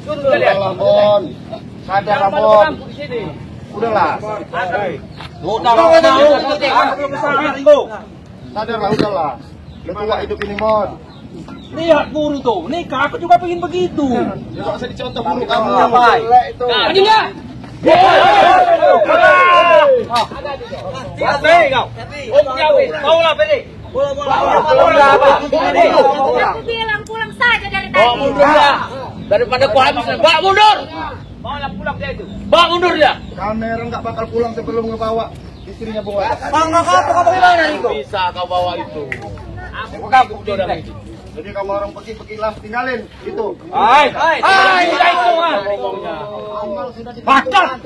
Udahlah, Bon. Sadar, Bon. Udahlah. Sadarlah, udahlah. Ketua hidup ini, Mon. Lihat guru tuh, nikah aku juga pengen begitu. Ya nggak usah dicontoh guru kamu. Itu. Lagi nggak? Aku bilang pulang saja dari tadi. Daripada ku habis, bawa mundur. Pulang dia itu. Bawa mundur ya. Kamera nggak bakal pulang sebelum ngebawa istrinya bawa. Bisa kau bawa itu. Aku jodoh lagi. Jadi kamu orang pergi-pergilah, tinggalin itu. Hai, itu mah. Amal sudah di. Bakat.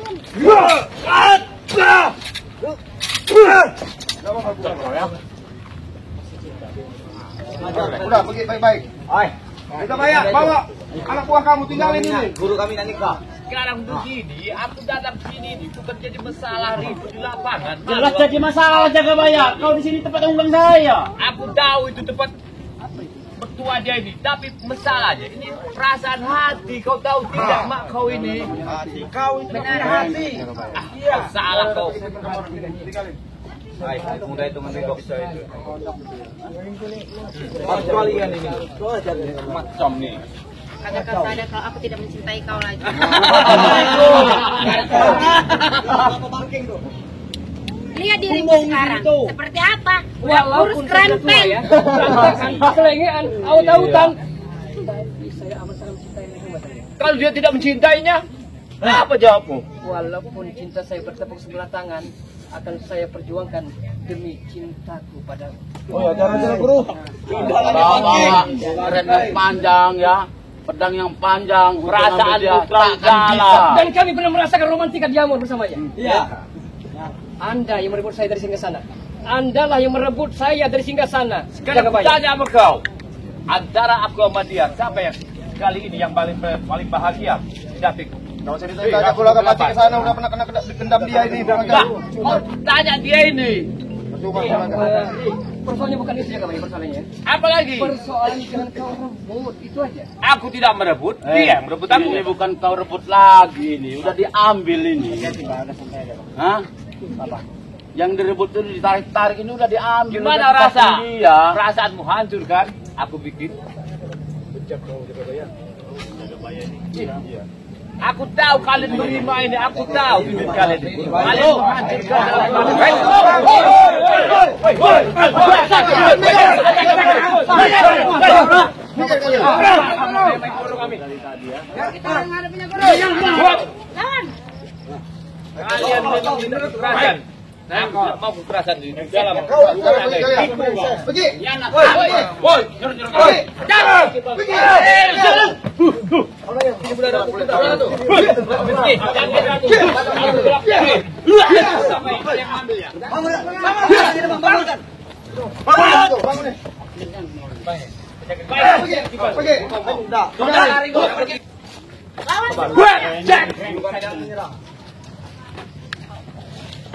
Udah pergi baik-baik. Kita bayar, bawa anak buah kamu tinggalin ini. Guru kami nak nikah. Sekarang begini, aku datang sini ini bukan jadi masalah ribut di lapangan. Jelas jadi masalah jaga bayar. Kau di sini tempat undang saya. Aku tahu itu tempat mertua dia ini, tapi masalahnya ini perasaan hati. Kau tahu tidak, mak kau ini? Hati kau itu Benar hati. Iya, salah kau. Hai, muda itu mendekok saya itu. Kalian ini. Macam nih. Katakan saja kalau aku tidak mencintai kau lagi. Lihat dirimu sekarang. Seperti apa? Udah kurus krempeng. Kelengean, aut-autan. Kalau dia tidak mencintainya, apa jawabmu? Walaupun cinta saya bertepuk sebelah tangan, akan saya perjuangkan demi cintaku padamu. Oh ya, jangan guru. Bawa keren yang panjang ya. Pedang yang panjang, perasaan tak kalah. Dan kami pernah merasakan romantika diamor bersamanya. Iya. Anda yang merebut saya dari singgah sana. Andalah yang merebut saya dari singgah sana. Sekarang aku tanya sama kau, antara aku sama dia, siapa yang kali ini yang paling bahagia? David. Nggak usah ditanya, aku akan mati ke sana, udah pernah kena dendam dia ini. Nah, kau tanya dia ini. Persoalannya bukan itu ya, persoalannya. Apa lagi? Persoalannya dengan kau rebut, itu aja. Aku tidak merebut, dia yang merebut aku. Ini bukan kau rebut lagi ini, udah diambil ini. Hah? Apa? Yang direbut itu ditarik-tarik ini udah diambil. Gimana udah rasa? Dia. Perasaanmu hancur kan? Aku bikin. Aku tahu kalian terima ini, aku tahu bibit kalian ini. Kalian menghancurkan kalian memang kekerasan. Saya tidak mau kekerasan di dalam. Pergi. Woi, jangan.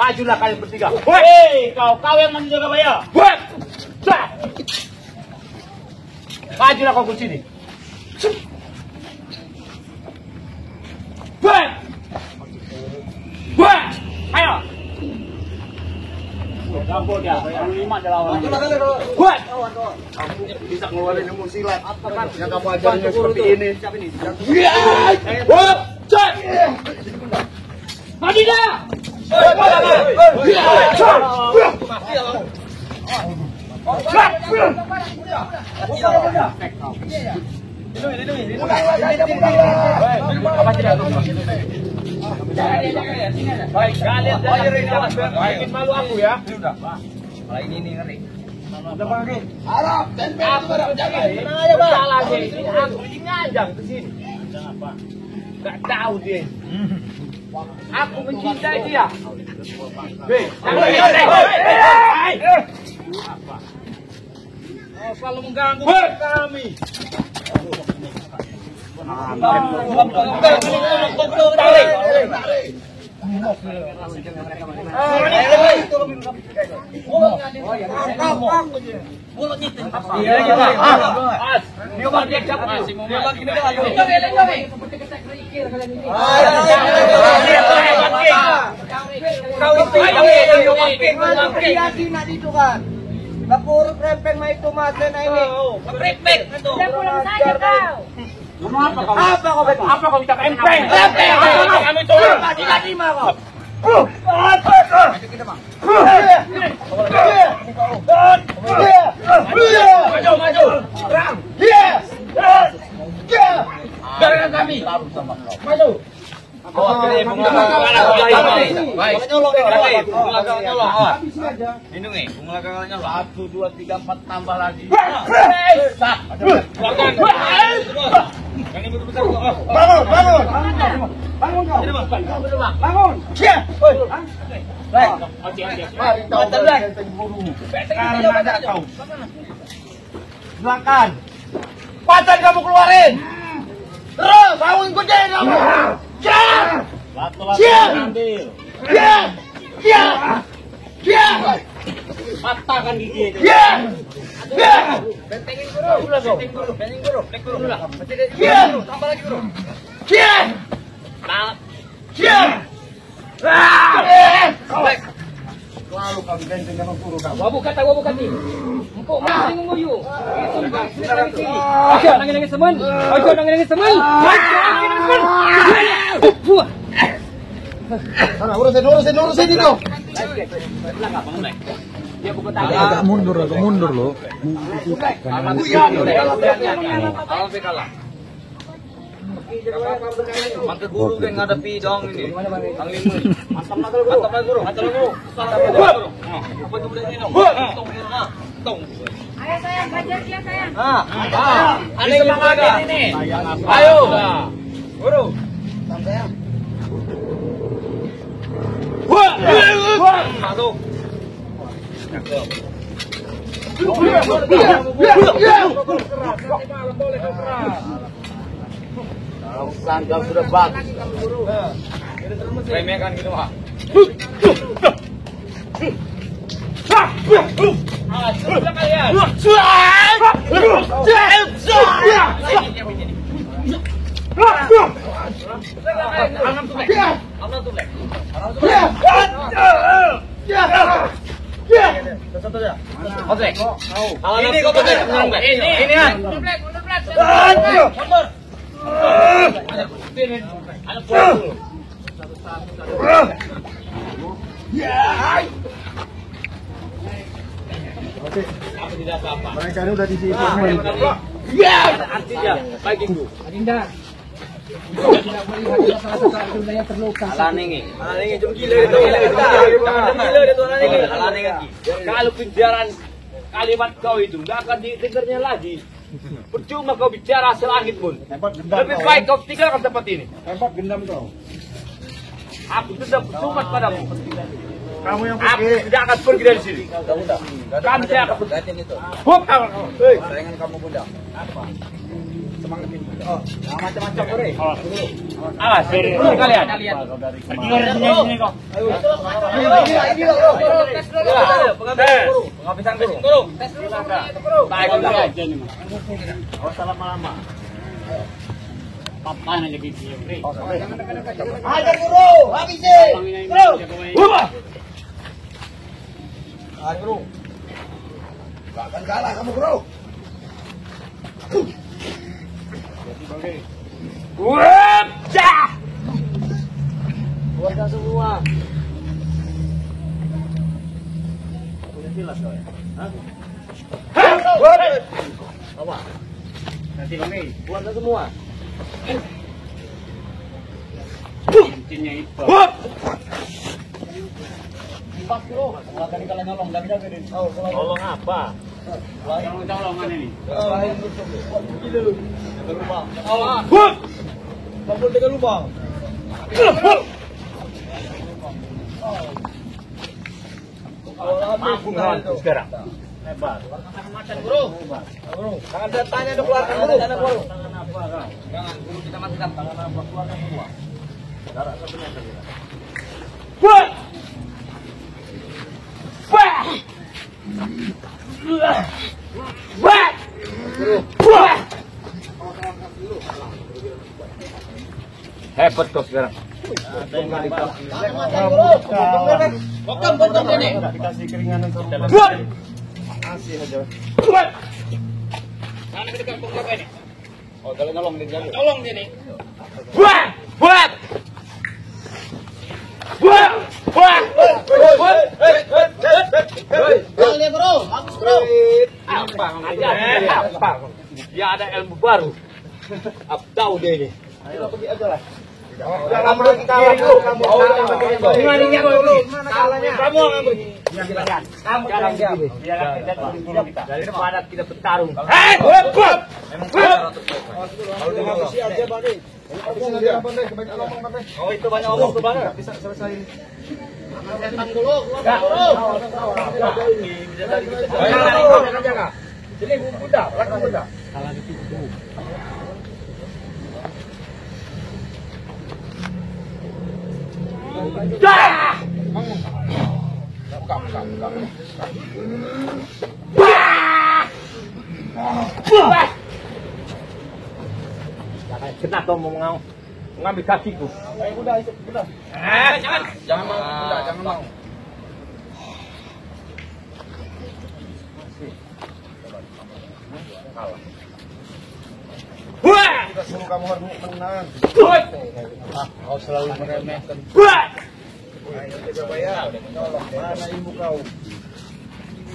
Majulah kalian bertiga. Hei, kau yang masih jaga bayar. Majulah kau ke sini. Ayo. Campur dia, yang 5 adalah orang. Kamu bisa ngeluarin ilmu silat. Yang kamu ajarinnya seperti ini. Mati dah! Baik, kalian jangan bikin malu aku ya. Ini ngeri. Harap, tempe. Salah dia ini, aku ini ngajak ke sini. Gak tahu dia. Aku mencintai dia. Kalau mengganggu kami. Napurot rempeng may tumaten na ini. Rempeng ito. Udah pulang saja kau. Apa kau minta rempeng? Rempeng. Kami turun. Tidak terima kau. Maju, maju. Perang. Biarkan kami. Maju. Lindungi, pengelakanya 1, 2, 3, 4 tambah lagi. Bangun, bangun. Bangun kau. Bangun. Mari kau bergenteng buru. Karena ada kau. Silakan. Pacan kamu keluarin. Terus, bangun gede kamu. Latu-latu ambil. Patahkan gigi itu. Bentengin guru. Bentengin guru. Tambah lagi guru. Lalu kau genteng dengan guru kamu. Wabuk kata. Engkau masih menguyu. Ojo nangis semen. Sana, urusin itu. Agak mundur loh. Maka guru yang ngadepi dong ini. Kang Limus. Antam guru. Apa itu ini dong? Tong. Ayo sayang, belajar ya sayang. Ada yang semangat ini. Ayo. Guru. Masuk. Kau sudah bagus. Remehkan gitu, Pak. Sudah kalian. Ini kau pakai. Ini kan. Mereka ini udah di sini. Artinya bagi guru. Alangi jom gila itu. Alangi lagi. Kalau penjarahan kalimat kau itu nggak akan didengarnya lagi. Percuma kau bicara selangit pun. Lebih baik kau tinggalkan tempat ini. Hebat gendam kau. Aku sudah bersumpah padamu. Kamu yang Aku pergi. tidak akan pergi dari sini. Kami tidak akan pergi. Hup kamu. Sayangan kamu bunda. Apa? Semangatin. Oh, macam-macam ore. Awas, kalian. Sini kok. Ini loh. Pengapisan guru. Baik aja nih, Mas. Oh, salah lama. Papan aja gigi. Hajar guru, habisin. Guru. Ah, guru. Gak akan kalah kamu, guru. Keluarga semua. Udah jelas kau ya? Hah? Apa? Nanti kami. Keluarga semua. Cincinnya itu. Empat kilo. Kali kalau nyolong nggak bisa gini. Tolong apa? Tolong ini. Kumpul dengan lubang. Mampu nggak sekarang? Hebat. Macan guru. Guru, jangan tanya untuk keluarga guru. Tangan apa kau? Jangan guru kita matikan. Tangan apa keluarga semua? Darah satunya saja. Hebat kau sekarang. Potong ini. Dikasih keringanan sama asih aja. Oh, kalau nolong dia jalan. Tolong dia nih. Buat. Tolong dia bro, bagus bro. Apa? Dia ada ilmu baru. Apa tahu dia ini? Kamu lagi kalah dulu, kamu daripada kita bertarung. Oh, itu banyak omong tuh, Bang. Bisa selesai. Setan dulu, keluar bro. Sini Bunda, belakang Bunda. Kena kau mau mengambil kakiku. Ayo Bunda, ikut Bunda. Jangan. Jangan mau Bunda, jangan mau. Kita suruh kamu harus menang. Kau selalu meremehkan. Ayo coba ya. Tolong, mana ibu kau?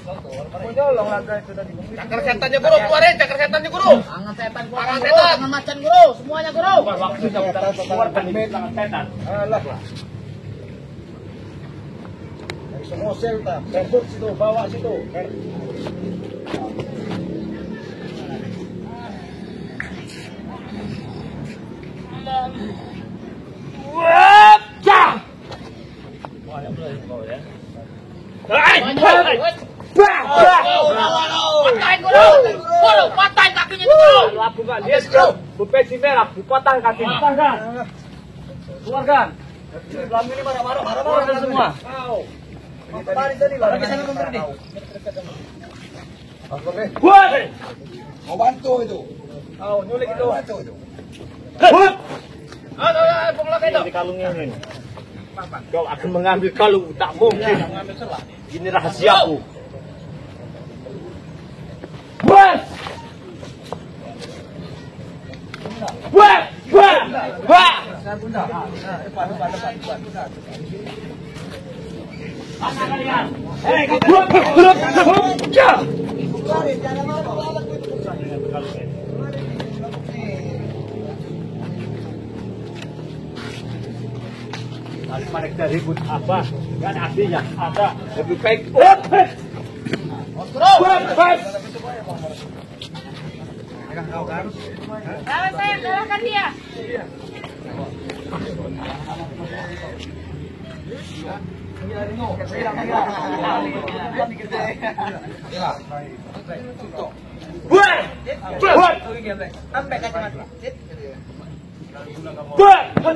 Mau nyolong laga itu tadi. Cakar setannya guru, keluarin cakar setannya guru. Tangan setan, tangan setan, tangan macan guru, semuanya guru. Waktunya kita keluarkan tangan setan. Alah. Semua selta, terbut situ, bawa situ. Patahin guru, guru, patahin kakinya itu guru. Kalau aku nggak lihat, bupesi merah, dipotong kakinya. Keluarkan. Selama ini marah-marah semua. Tarik tadi lah. Mau bantu itu. Oh, nyulik itu. Bantu itu. Ini kalungnya ini. Kau akan mengambil kalung, tak mungkin. Ini rahasiaku. Daripada kita ribut apa, kan artinya ada lebih baik. Kalau saya kalahkan dia.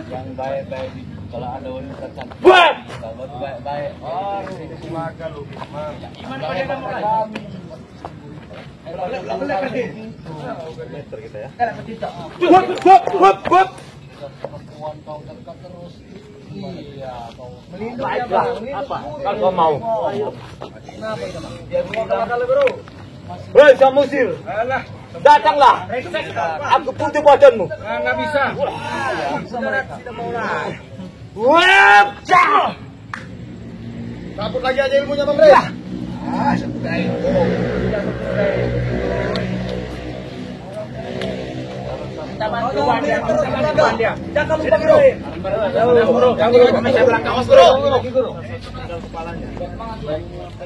Yang baik-baik kalau ada wanita cantik. Kalau baik-baik. Iman pada kamu lagi. Perempuan kau dekat terus. Iya, kau Baiklah, apa? Kalau kau mau. Hei, Samusir, datanglah. Aku butuh badanmu. Nggak bisa. Cabut lagi aja ilmunya Bang Bre. Jangan lupa Bro. Jangan lupa saya belakang awas Bro.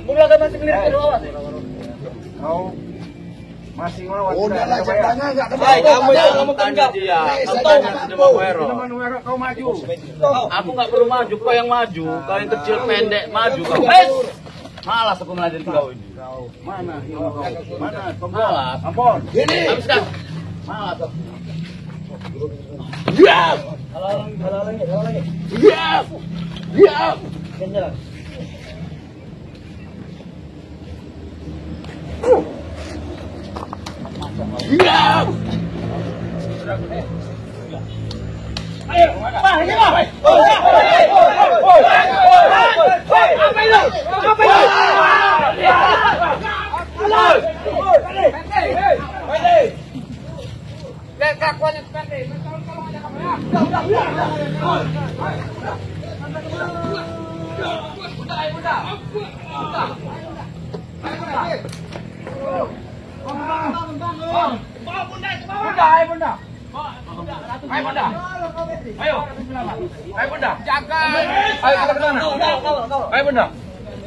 Mulai masih ngelirik Bro. Kau masih melawan. Udah lah jatahnya enggak kembali. Kamu yang ngomongkan dia. Kau maju. Aku nggak perlu maju, kau yang maju. Kau yang kecil pendek maju. Kau malas aku meladeni kau ini. Mana? Mana? Kau malas. Ampun. Ini. Habiskan. Malas aku. Halang-halangi. Diam. Diam.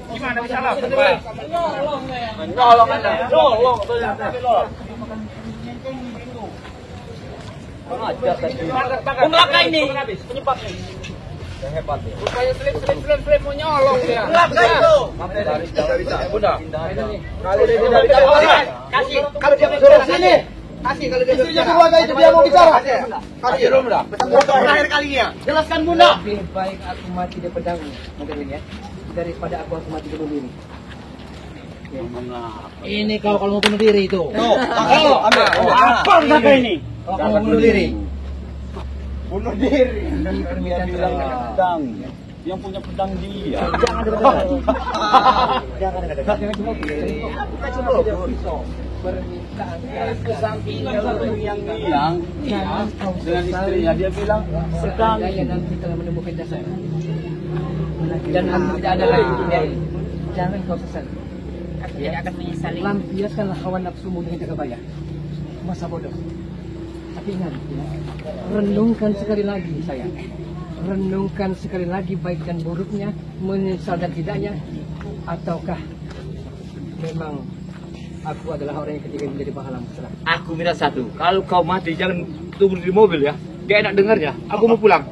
Gimana bisa lah? Nolong Anda. Nolong. Pengelaka ini penyebabnya. Yang hebat ya. Rupanya slip mau nyolong dia. Pengelaka itu. Bunda. Kalau dia tidak bicara, kasih. Kalau dia bicara sini. Kasih kalau dia bicara. Keluarga itu dia mau bicara. Kasih dulu Bunda. Terakhir kalinya. Jelaskan Bunda. Lebih baik aku mati di pedangmu, mungkin ya, daripada aku harus mati bunuh diri. Ini kalau mau bunuh diri itu. Apa kata ini? Kalau mau bunuh diri. Bunuh diri. Ini permintaan bilang saya. pedang. Yang punya pedang dia. Jangan dekat-dekat. Jangan dekat-dekat. Permintaan Yang bilang dengan istrinya dia bilang sedang. saya nanti telah menemukan dasar. Dan aku tidak ada lagi di dunia ini. Jangan kau sesali. Aku tidak akan menyesali. Lampiaskanlah hawa nafsumu dengan kebaya. Masa bodoh. Tapi ingat, renungkan sekali lagi saya. Renungkan sekali lagi baik dan buruknya, menyesal dan tidaknya, ataukah memang aku adalah orang yang ketiga yang menjadi pahlawan besar. Aku minta satu. Kalau kau mati jangan tunggu di mobil ya. Gak enak dengarnya. Aku mau pulang.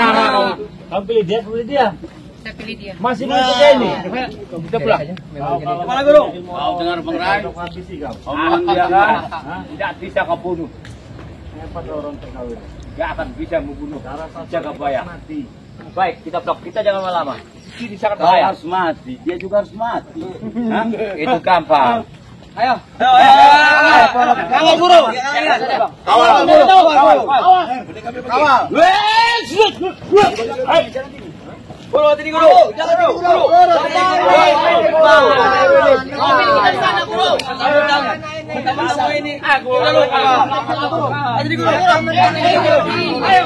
Cara kau. Kamu pilih dia, pilih dia. Saya pilih dia. Masih mau ikut ini. Kita pulang. Kepala guru. Kau dengar Bang Rai? Omongan dia kan? Tidak bisa kau bunuh. Hebat orang terkawin. Gak akan bisa membunuh. Jaga bayar. Baik, kita blok. Kita jangan lama-lama. Ini sangat bahaya. Harus mati. Dia juga harus mati. Itu gampang. Ayo. Kawal guru. Kawal guru. Kawal. Guru, hati guru. Jangan guru. Kita masuk ini. Aku dulu. Hati guru. Ayo.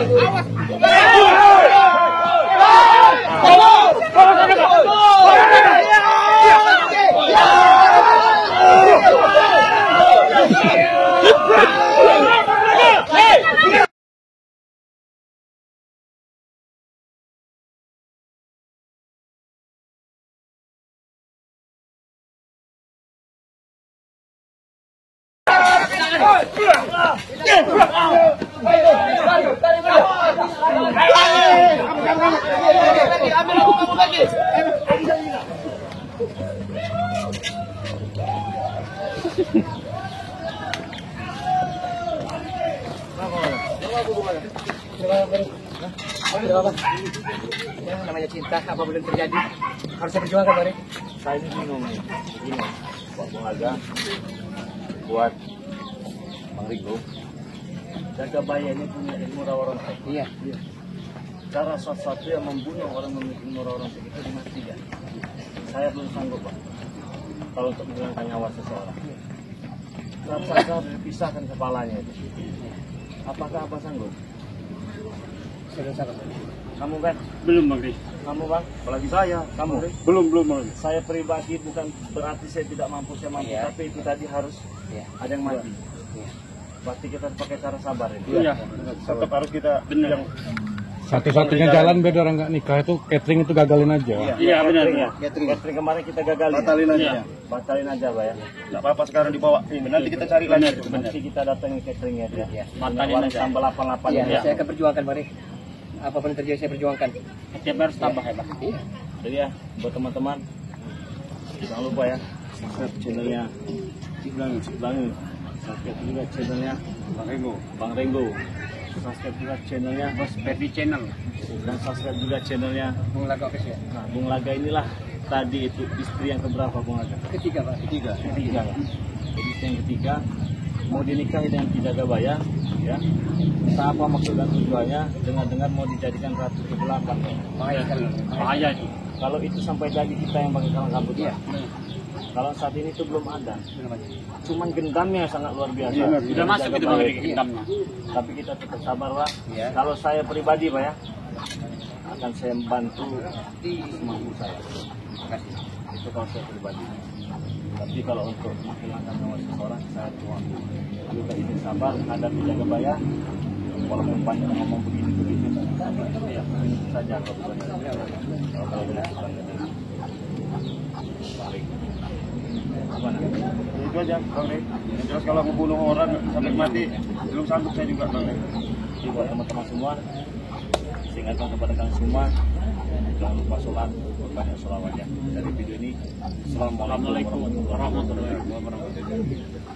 Yang namanya cinta, apa boleh terjadi, harus saya perjuangkan, Bari. Saya ini bingung nih. Begini, buat Bang Aga, buat Bang Ringo. Jaga Baya ini punya ilmu rawa rontek. Iya. Cara satu yang membunuh orang memiliki ilmu rawa rontek itu dimatikan. Saya belum sanggup, Pak. Kalau untuk menghilangkan nyawa seseorang. Saya pisahkan kepalanya itu. Apakah Apa sanggup? Saya belum sabar. Kamu kan? Belum Bang Ris. Kamu Bang? Apalagi saya. Kamu? Belum Bang Ris. Saya pribadi bukan berarti saya tidak mampu, saya mampu. Iya. Tapi itu tadi harus ada yang mati. Berarti kita pakai cara sabar ini. Iya. Tetap harus kita yang Satu-satunya jalan biar orang nggak nikah itu catering itu gagalin aja. Iya benar. Catering kemarin kita gagalin. batalin aja. Iya. Batalin aja, Pak ya. Enggak apa-apa sekarang dibawa ini. Nanti kita cari lagi. Nanti kita datangi cateringnya dia. Batalin Warung aja. sambal 88 Iya, ya. saya akan perjuangkan, Bari. Apapun yang terjadi saya perjuangkan. Setiap harus tambah hebat. Iya. Jadi ya, buat teman-teman jangan lupa ya, subscribe channelnya Ciblangi. Subscribe juga channelnya Bang Renggo. Subscribe juga channelnya Bos Pevi Channel. dan subscribe juga channelnya Bung Laga official. Bung Laga inilah tadi itu istri yang keberapa Bung Aga? Ketiga Pak. Ketiga, Pak. Jadi istri yang ketiga mau dinikahi dengan Ki Jagabaya, ya. Apa maksud dan tujuannya? Dengar-dengar mau dijadikan ratu ke-8. Bahaya sekali. Bahaya itu. Kalau itu sampai jadi kita yang pakai kalang kabut. Iya. Kalau saat ini itu belum ada. Cuman gendamnya sangat luar biasa. Sudah masuk itu Bang Riki gendamnya. Tapi kita tetap sabar Pak. Kalau saya pribadi Pak ya, akan saya bantu semampu saya. Itu kalau saya pribadi. Tapi kalau untuk menghilangkan nyawa seseorang, saya tuang. Juga izin sabar, hadapi Jagabaya. Walaupun banyak ngomong begini-begini, ya itu saja kalau dilakukan. Itu aja, Bang Rey. Yang jelas kalau membunuh orang sampai mati, belum sanggup saya juga, Bang Rey. Jadi buat teman-teman semua, saya ingatkan kepada kalian semua, jangan lupa sholat, banyak sholawatnya. Dari video ini, Assalamualaikum warahmatullahi wabarakatuh.